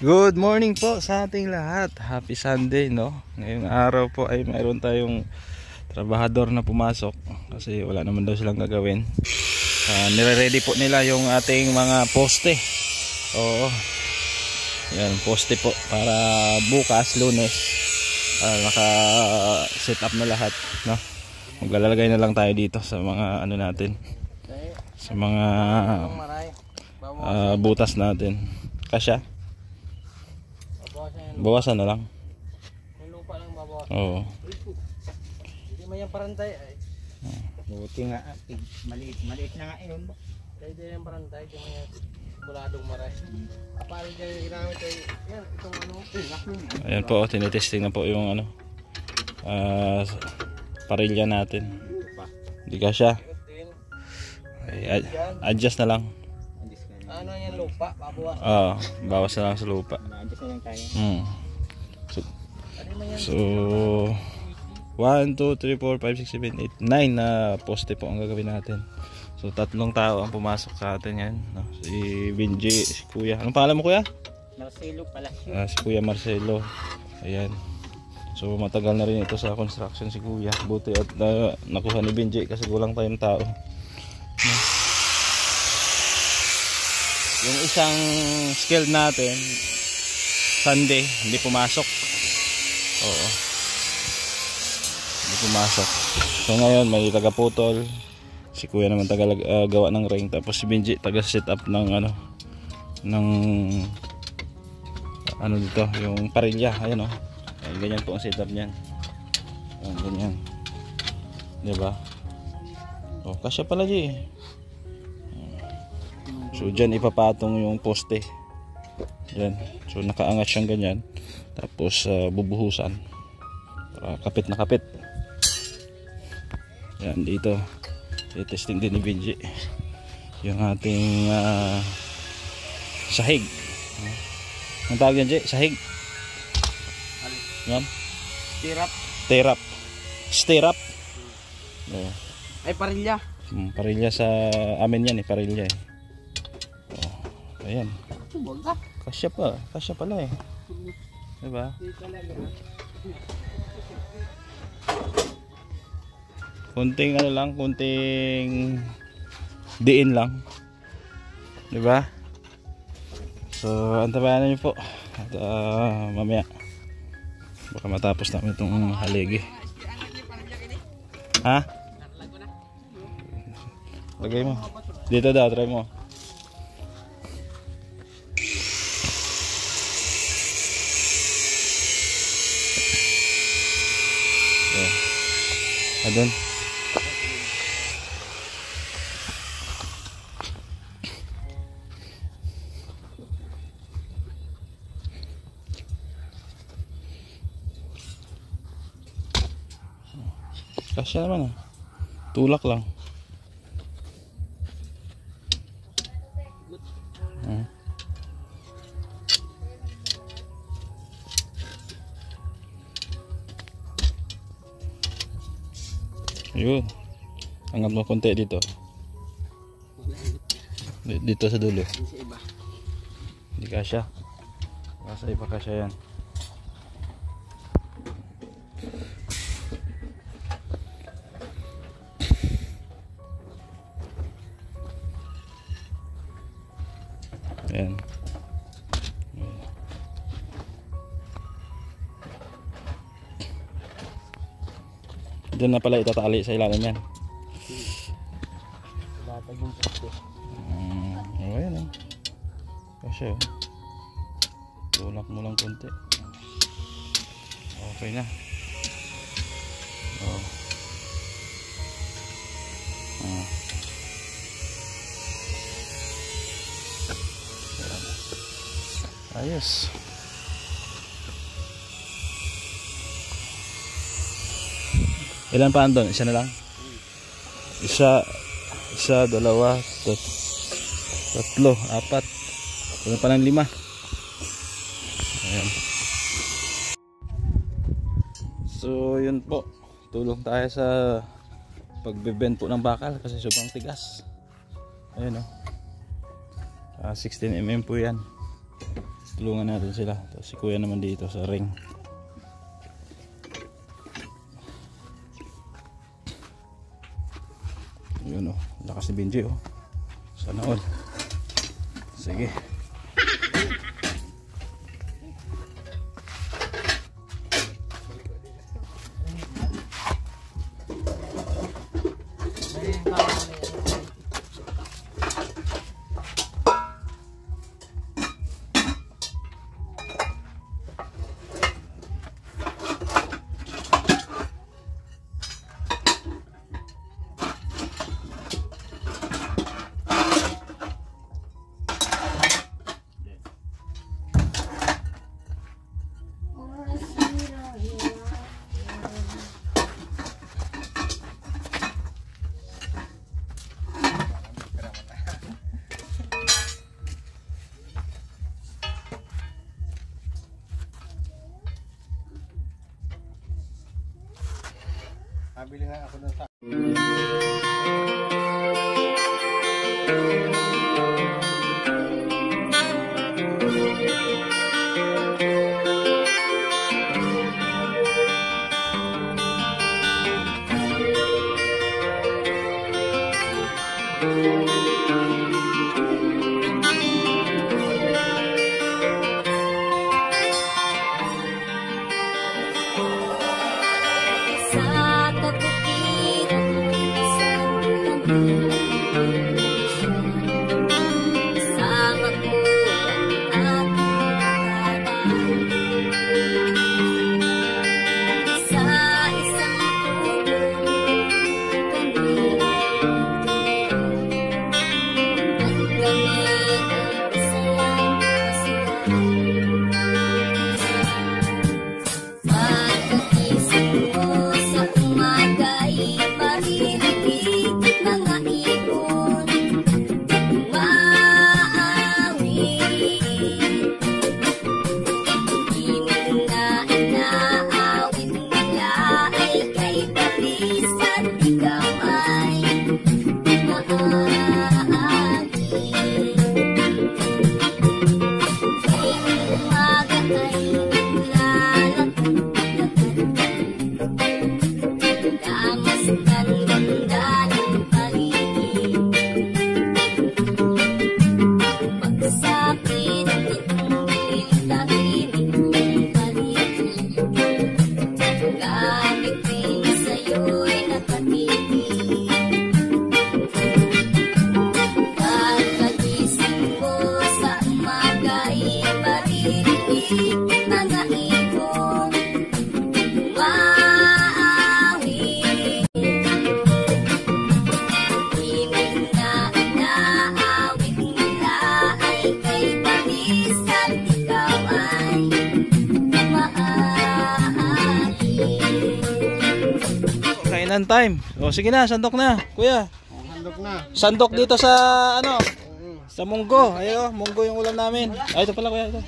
Good morning po sa ating lahat. Happy Sunday, no? Ngayong araw po ay mayroon tayong trabahador na pumasok kasi wala naman daw silang gagawin. Nire-ready po nila yung ating mga poste. Oo. Yan, poste po para bukas, Lunes, naka-set up na lahat, no? Maglalagay na lang tayo dito sa mga ano natin, sa mga butas natin. Kasya? Bawasan na lang. May lupa lang babawasan. Oo. Hindi man yung parantay ay. Buti nga, maliit na nga yun. Kaya din yung parantay, di man yung buladong maray. Parang dyan yung ginamit ay, yan, itong ano. Ayan po, tinitesting na po yung ano, parilya natin. Hindi kasya. Ay, adjust na lang. Ano yung lupa, babawasan. Oo, bawas na lang sa lupa. Adjust na lang tayo. So 1, 2, 3, 4, 5, 6, 7, 8, 9 na poste po ang gagawin natin. So 3 tao ang pumasok sa atin yan, no? Si Benji, si Kuya. Anong pangalan mo, Kuya? Marcelo pala. Si Kuya Marcelo. Ayan. So matagal na rin ito sa construction si Kuya. Buti at nakuha ni Benji kasi kulang tayong tao. Yung isang skill natin Sunday hindi pumasok. Oo, hindi pumasok. So ngayon may taga-putol, si Kuya naman taga-gawa ng ring, tapos si Benji taga-set up ng ano, ng ano dito, yung parilya. Ayan, oh. Ayan, ganyan po ang setup niyan. Ayan, ganyan. Diba? Oh, kasya pala di. So dyan ipapatong yung poste. Yan. So nakaangat siyang ganyan. Tapos bubuhusan para kapit na kapit. Yan, dito i-testing din ni Benji yung ating sahig. Ang tawag yan, Jay? Sahig? Yan? Stirrup. Stirrup. Stirrup? Ay, parilya. Parilya sa amin yan, parilya eh. Ayan. Kasya pala eh. Diba? Kunting ano lang, kunting diin lang. Diba? So, antabayan niyo po. At mamaya baka matapos namin itong haligi. Ha? Lagay mo. Dito daw, try mo. Adon. Kasya naman ah. Tulak lang. Yun. Angat mo konti dito. Dito sa dulo. Hindi kasya. Nasa iba kasya yan. Ayan. Diyan na pala itatali sa ilalim yan. Latag yung poste. Ayan oh. Kasi oh. Tulak mo lang konti. Okay na. Oh. Ayos. Ilan pa andun? Isa na lang? Isa, dalawa, tatlo, apat. Ilan pa lang 5. Ayan. So yun po, tulong tayo sa pagbebend po ng bakal kasi sobrang tigas. Ayan o, 16 mm po yan. tulungan natin sila. Tapos si kuya naman dito sa ring. Yun oh, lakas ni Benji oh. Sana all. Sige. Nabili nga ako doon sa... Time. O sige na, sandok na, kuya. Sandok na. Sandok dito sa ano? Sa munggo. Ayo, munggo yung ulam namin. Ay, ito pala kuya, ito.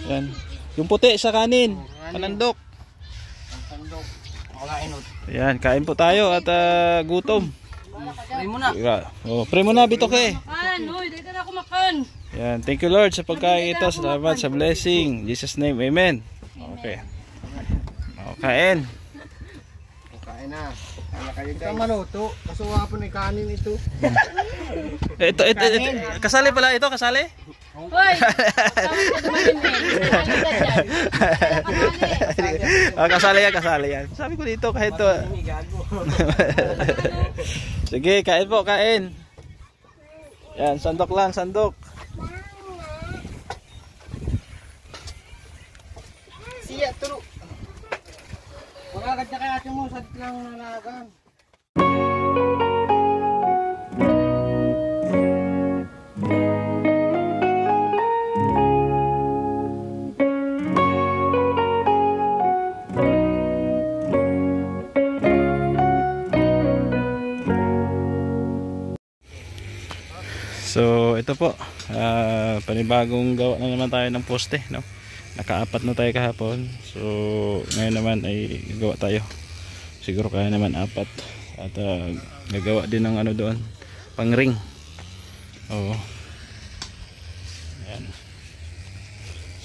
Yan. Yung puti sa kanin. Panandok. Sandok. Wala inot. Yan, kain po tayo at gutom. Pray mo na. Oh, pray mo na, Bitoke. Makan, hoy, dito na ako makan. Yan, thank you Lord sa pagkain ito. Salamat sa blessing. In Jesus name, amen. Okay. O, kain. Kain na. Kaya kayo guys. Ito maluto. Kasuwa po ni kanin ito. Ito, kasali pala ito, kasali? Hoy, kami sa dumating din. Kasali yan. Sabi ko dito kahit to. Sige, kain po, kain. Yan, sandok lang, sandok. Siya, turo. Magagad na kaya ate mo, sadit lang nanagan. So ito po, panibagong gawa na naman tayo ng poste, no? Nakaapat na tayo kahapon. So ngayon naman ay gawa tayo. Siguro kaya naman apat. At gagawa din ng ano doon, pang ring. Oo. Ayan.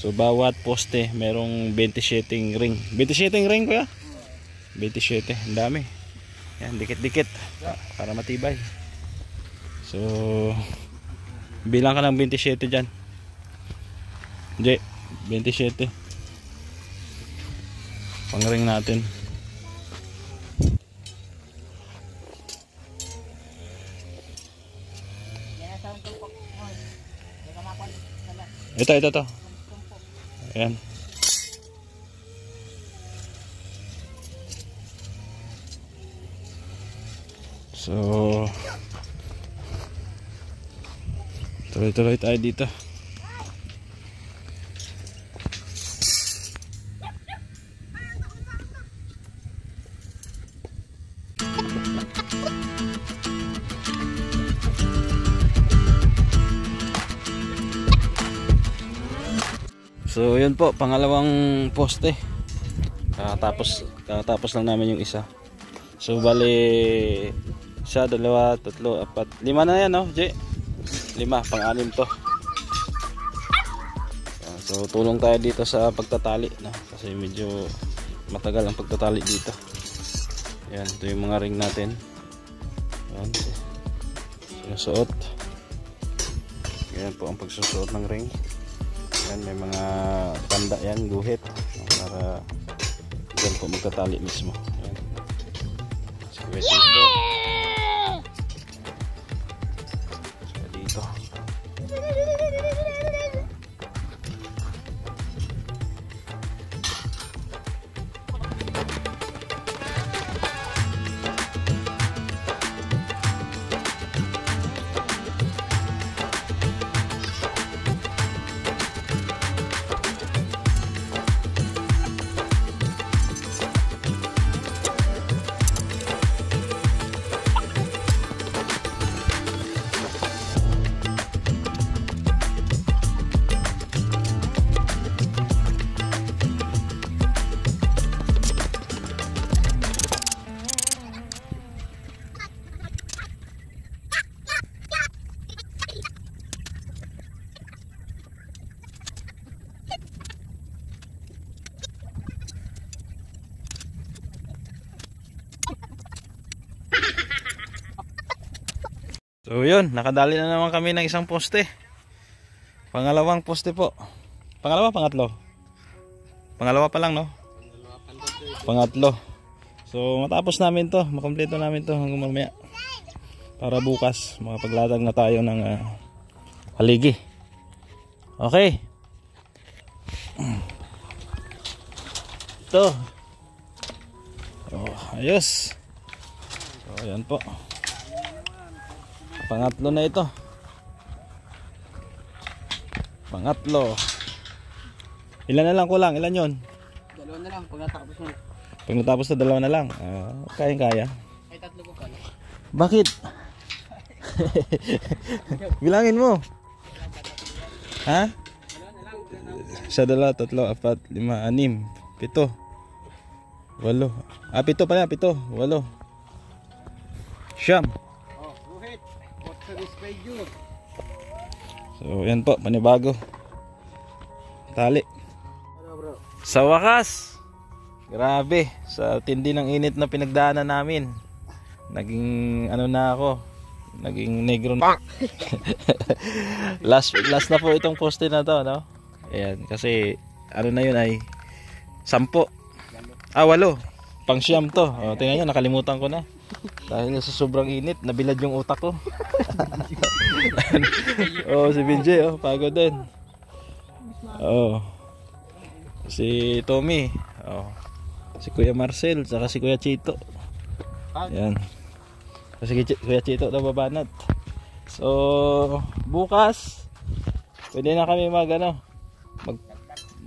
So bawat poste merong 27 ring. 27 ring kuya? 27, ang dami. Yan, dikit-dikit para matibay. So bilang ka ng 27 dyan. Hindi, 27 pang ring natin. Ito. Ayan. So tuloy-tuloy tayo dito. So yun po, pangalawang poste. Kakatapos lang namin yung isa. So bali 1, 2, 3, 4, 5 na yan, no, Jay? 5, pang-anim to. So tulong tayo dito sa pagtatali, no? Kasi medyo matagal ang pagtatali dito. Yan, ito yung mga ring natin. Yan, sinusuot. Yan po ang pagsusuot ng ring. Yan, may mga tanda yan, guhit, para dyan po magtatali mismo. Yan. So, dito. So yun, nakadali na naman kami ng isang poste. Pangalawang poste po. Pangalawa, pangatlo? Pangalawa pa lang, no? Pangatlo. So matapos namin to, makompleto namin to hanggang mamaya. Para bukas makapaglatag na tayo ng haligi. Okay. Ito. Oh, ayos. So ayan po. Pangatlo na ito. Pangatlo. Ilan na lang kulang? Ilan yun? 2 na lang. Pag natapos mo. Pag natapos na 2 na lang. Kaya. Ay 3 ko pala. Bakit? Bilangin mo. Ha? 1, 2, 3, 4, 5, 6, 7, 8. 7 pala, 8. 8. Siyam. So yan po, panibago tali. Sa wakas, grabe, sa tindi ng init na pinagdaanan namin, naging ano na ako, naging negro na. last na po itong poste na to, no? Ayan, kasi ano na yun ay 10, 8, pang siyam to. O, tingnan nyo, nakalimutan ko na dahil sa sobrang init, nabilad yung utak ko. Oh, si Benjay, oh, pagod din. Oh, si Tommy, oh, si Kuya Marcel, saka si Kuya Chito. Yan, kasi Kuya Chito daw babanat. So bukas pwede na kami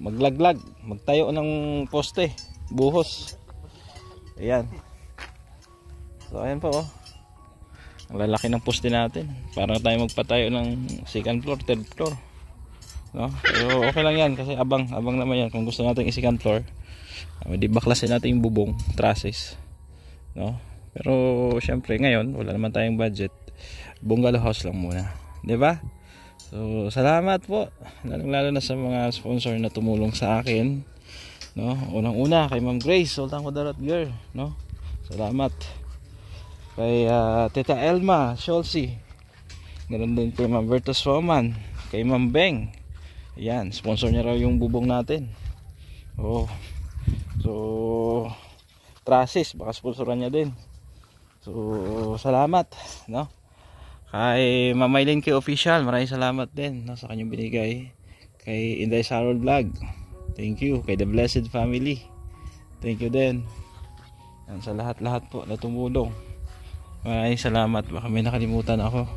maglaglag, magtayo ng poste, buhos. Ayan. So ayan po, oh. Ang lalaki ng poste natin. Para tayo magpatayo ng 2nd floor, 3rd floor, no? Pero okay lang yan kasi abang naman yan. Kung gusto natin i-2nd floor, di baklasin natin yung bubong, trusses, no? Pero syempre ngayon wala naman tayong budget, bungalow house lang muna, di ba? So salamat po, lalo na sa mga sponsor na tumulong sa akin, no? Unang-una kay Ma'am Grace Sultan Kudarat Girl, no? Salamat. Kay Tita Elma Sholsi, ganoon din kay Ma'am Bertus Roman, kay Ma'am Beng. Yan, sponsor niya raw yung bubong natin. Oh. So Trasis, baka sponsoran niya din. So salamat, no? Kay Mamaylin kay Official, maraming salamat din, no, sa kanyang binigay. Kay Inday Sarol Vlog, thank you. Kay The Blessed Family, thank you din. Yan, sa lahat-lahat po na tumulong, maraming salamat. Baka may nakalimutan ako.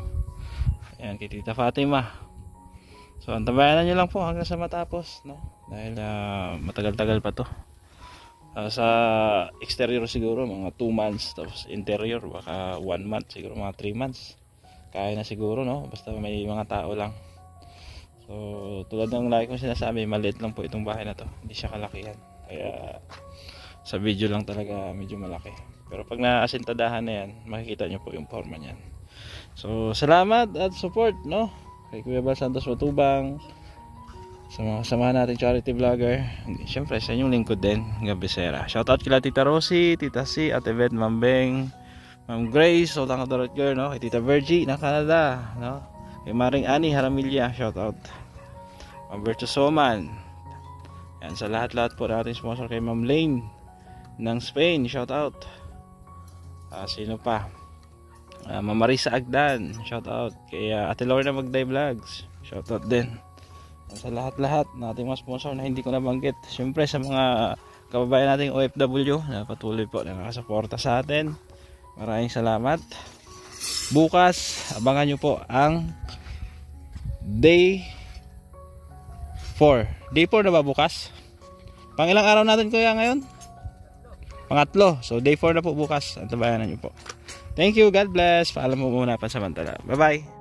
Yan, kay Tita Fatima. So antabayanan nyo lang po hanggang sa matapos, no? Dahil matagal-tagal pa to. Sa exterior siguro mga 2 months, tapos interior baka 1 month, siguro mga 3 months. Kaya na siguro, no? Basta may mga tao lang. So tulad ng lagi kong sinasabi, maliit lang po itong bahay na to, hindi siya kalakihan. Kaya sa video lang talaga medyo malaki. Pero pag naasintadahan na yan, makikita nyo po yung forma niyan. So salamat at support, no? Kay Kuya Bal Santos Matubang, sa mga kasama natin charity vlogger, siyempre sa inyong lingkod din, Gabisera. Shoutout kila Tita Rosie, Tita C, Ate Beth, Ma'am Beng, Ma'am Grace Sultan Kudarat Girl, no? Kay Tita Virgie ng Canada, no? Kay Maring Ani Haramilya, shoutout. Ma'am Bertus Roman. Yan, sa lahat-lahat po natin sponsor. Kay Ma'am Lane ng Spain, shoutout. Sino pa? Ma'am Marisa Agdan, shoutout. Kay Ate Lorna Magday Vlogs, shoutout din. Sa lahat-lahat nating mga sponsor na hindi ko nabanggit, syempre sa mga kababayan nating OFW na patuloy po na nakasuporta sa atin, maraming salamat. Bukas abangan nyo po ang day 4. Day 4 na ba bukas? Pang ilang araw natin kuya ngayon? Pangatlo. So day 4 na po bukas. Antabayanan nyo po. Thank you, God bless. Paalam mo muna pansamantala. Bye bye.